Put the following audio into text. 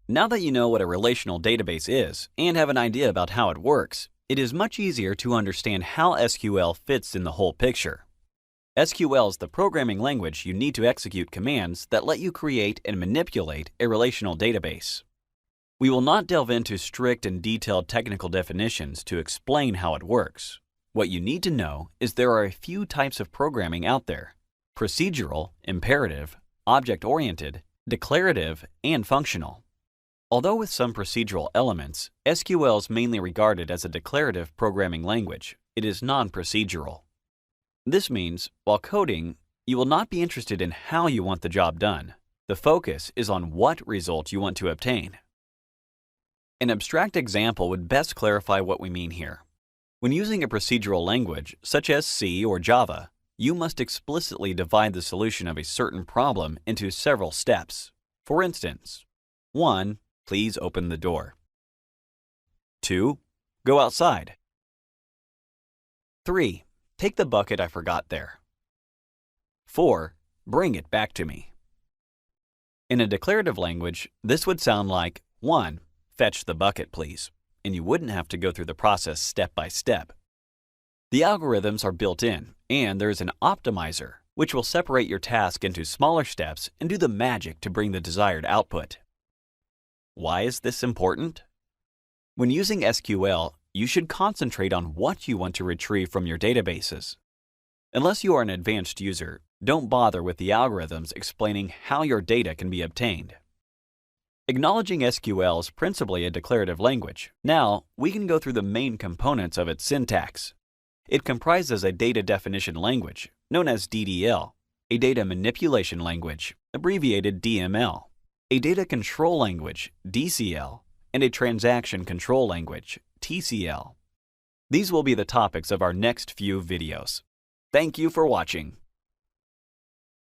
Now that you know what a relational database is and have an idea about how it works, it is much easier to understand how SQL fits in the whole picture. SQL is the programming language you need to execute commands that let you create and manipulate a relational database. We will not delve into strict and detailed technical definitions to explain how it works. What you need to know is there are a few types of programming out there: procedural, imperative, object-oriented, declarative, and functional. Although with some procedural elements, SQL is mainly regarded as a declarative programming language. It is non-procedural. This means, while coding, you will not be interested in how you want the job done. The focus is on what result you want to obtain. An abstract example would best clarify what we mean here. When using a procedural language, such as C or Java, you must explicitly divide the solution of a certain problem into several steps. For instance, 1. Please open the door. 2. Go outside. 3. Take the bucket I forgot there. 4. Bring it back to me. In a declarative language, this would sound like 1. Fetch the bucket, please, and you wouldn't have to go through the process step by step. The algorithms are built in, and there is an optimizer, which will separate your task into smaller steps and do the magic to bring the desired output. Why is this important? When using SQL, you should concentrate on what you want to retrieve from your databases. Unless you are an advanced user, don't bother with the algorithms explaining how your data can be obtained. Acknowledging SQL is principally a declarative language. Now, we can go through the main components of its syntax. It comprises a data definition language, known as DDL, a data manipulation language, abbreviated DML, a data control language, DCL, and a transaction control language, TCL. These will be the topics of our next few videos. Thank you for watching.